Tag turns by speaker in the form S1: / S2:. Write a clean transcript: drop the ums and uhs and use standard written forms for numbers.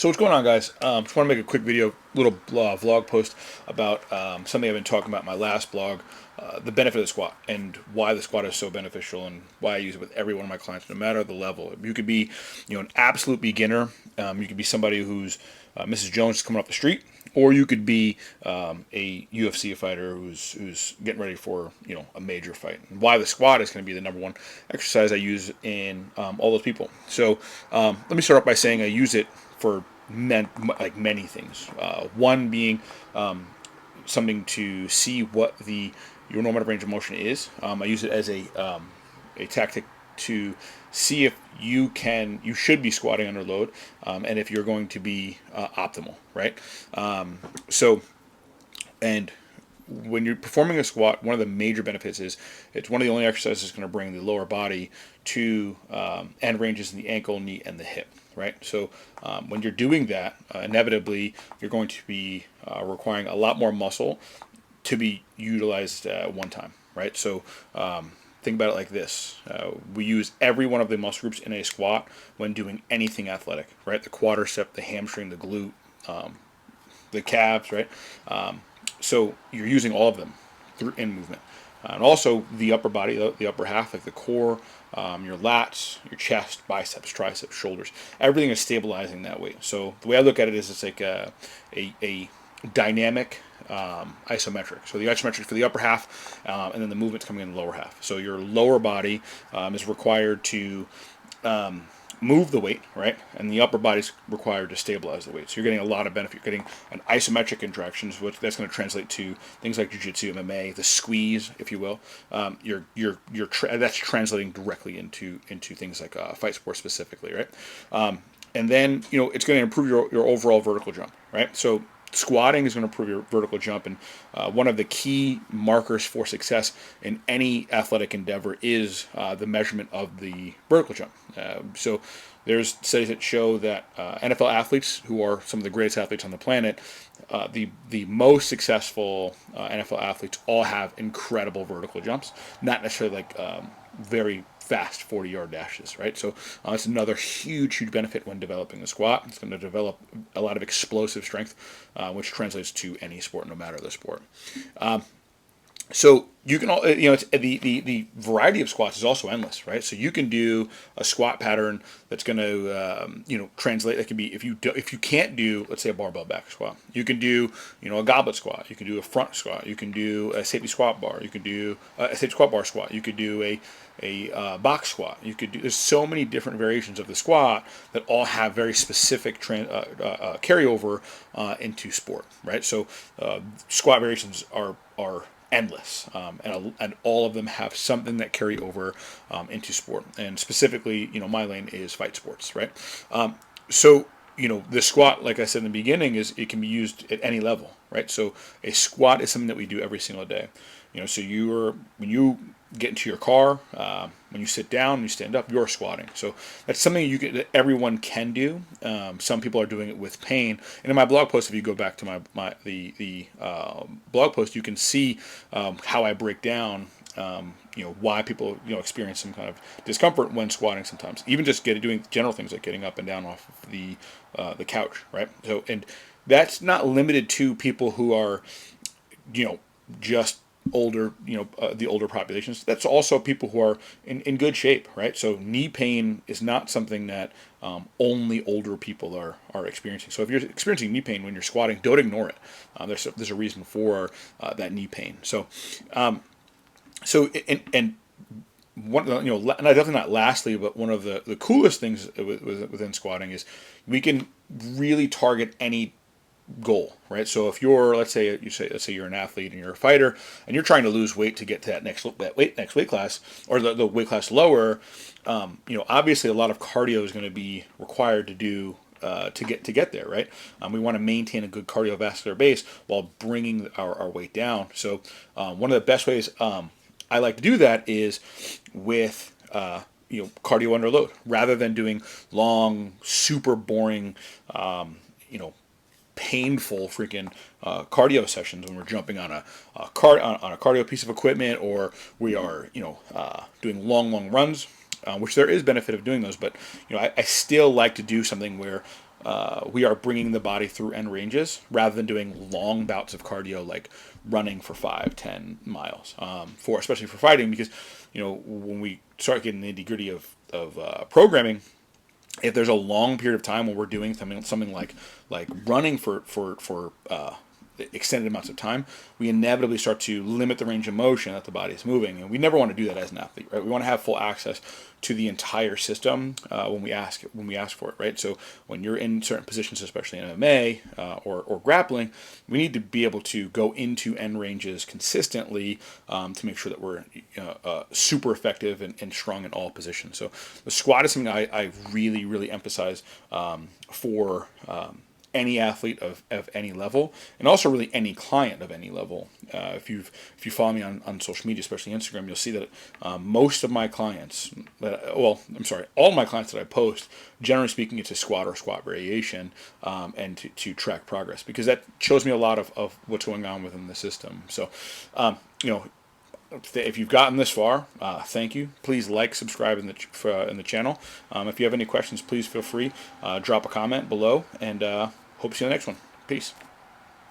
S1: So what's going on, guys? Just want to make a quick video, little vlog post about something I've been talking about in my last blog, the benefit of the squat and why the squat is so beneficial and why I use it with every one of my clients, no matter the level. You could be, an absolute beginner. You could be somebody who's Mrs. Jones coming off the street, or you could be a UFC fighter who's getting ready for a major fight. And why the squat is going to be the number one exercise I use in all those people. So let me start off by saying I use it for many things. One being something to see what your normative range of motion is. I use it as a tactic to see if you should be squatting under load, and if you're going to be optimal, right? So, and when you're performing a squat, one of the major benefits is it's one of the only exercises that's going to bring the lower body to end ranges in the ankle, knee, and the hip, right? So when you're doing that, inevitably you're going to be requiring a lot more muscle to be utilized one time, right? So think about it like this. We use every one of the muscle groups in a squat when doing anything athletic, right? The quadricep, the hamstring, the glute, the calves, right? So you're using all of them in movement. And also the upper body, the upper half, like the core, your lats, your chest, biceps, triceps, shoulders. Everything is stabilizing that way. So the way I look at it is it's like a dynamic isometric. So the isometric for the upper half, and then the movement's coming in the lower half. So your lower body is required to move the weight, right? And the upper body's required to stabilize the weight. So you're getting a lot of benefit. You're getting an isometric interactions, which that's going to translate to things like jiu-jitsu, MMA, the squeeze, if you will. That's translating directly into things like fight sports specifically, right? And then it's going to improve your overall vertical jump, right? So squatting is going to improve your vertical jump, and one of the key markers for success in any athletic endeavor is the measurement of the vertical jump. So there's studies that show that NFL athletes, who are some of the greatest athletes on the planet, the most successful NFL athletes all have incredible vertical jumps, not necessarily like very fast 40-yard dashes, right? So it's another huge benefit when developing the squat. It's going to develop a lot of explosive strength, which translates to any sport, no matter the sport. So you can it's, the variety of squats is also endless, right? So you can do a squat pattern that's going to translate. That can be if you can't do, let's say, a barbell back squat, you can do a goblet squat, you can do a front squat, you can do a safety squat bar, you can do a safety squat bar squat, you could do a box squat. You could do. There's so many different variations of the squat that all have very specific carryover into sport, right? So squat variations are endless, and all of them have something that carry over into sport. And specifically, my lane is fight sports, right? So the squat, like I said in the beginning, it can be used at any level, right? So a squat is something that we do every single day. So when you get into your car, when you sit down, when you stand up, you're squatting. So that's something that everyone can do. Some people are doing it with pain. And in my blog post, if you go back to the blog post, you can see how I break down why people experience some kind of discomfort when squatting sometimes. Even just doing general things like getting up and down off of the couch, right? So, and that's not limited to people who are just older, the older populations. That's also people who are in good shape, right? So knee pain is not something that only older people are experiencing. So if you're experiencing knee pain when you're squatting, don't ignore it. There's a reason for that knee pain. So and one, definitely not lastly, but one of the coolest things within squatting is we can really target any goal, right? So if let's say you're an athlete and you're a fighter and you're trying to lose weight to get to that next weight class, or the weight class lower, obviously a lot of cardio is going to be required to do to get there, right? We want to maintain a good cardiovascular base while bringing our weight down. So one of the best ways I like to do that is with cardio under load, rather than doing long, super boring, painful freaking cardio sessions when we're jumping on a cardio piece of equipment, or we are doing long runs, which there is benefit of doing those, but I still like to do something where we are bringing the body through end ranges rather than doing long bouts of cardio like running for 5, 10 miles, for especially for fighting, because when we start getting the nitty gritty of programming, if there's a long period of time when we're doing something like running for extended amounts of time, we inevitably start to limit the range of motion that the body is moving, and we never want to do that as an athlete, right? We want to have full access to the entire system when we ask for it, right? So when you're in certain positions, especially in MMA or grappling, we need to be able to go into end ranges consistently to make sure that we're super effective and strong in all positions. So the squat is something I really really emphasize for any athlete of any level, and also really any client of any level. If you follow me on social media, especially Instagram, you'll see that most of my clients, all of my clients that I post, generally speaking, it's a squat or squat variation, and to track progress, because that shows me a lot of what's going on within the system. So, if you've gotten this far, thank you. Please like, subscribe in the channel. If you have any questions, please feel free, drop a comment below, and hope to see you in the next one. Peace.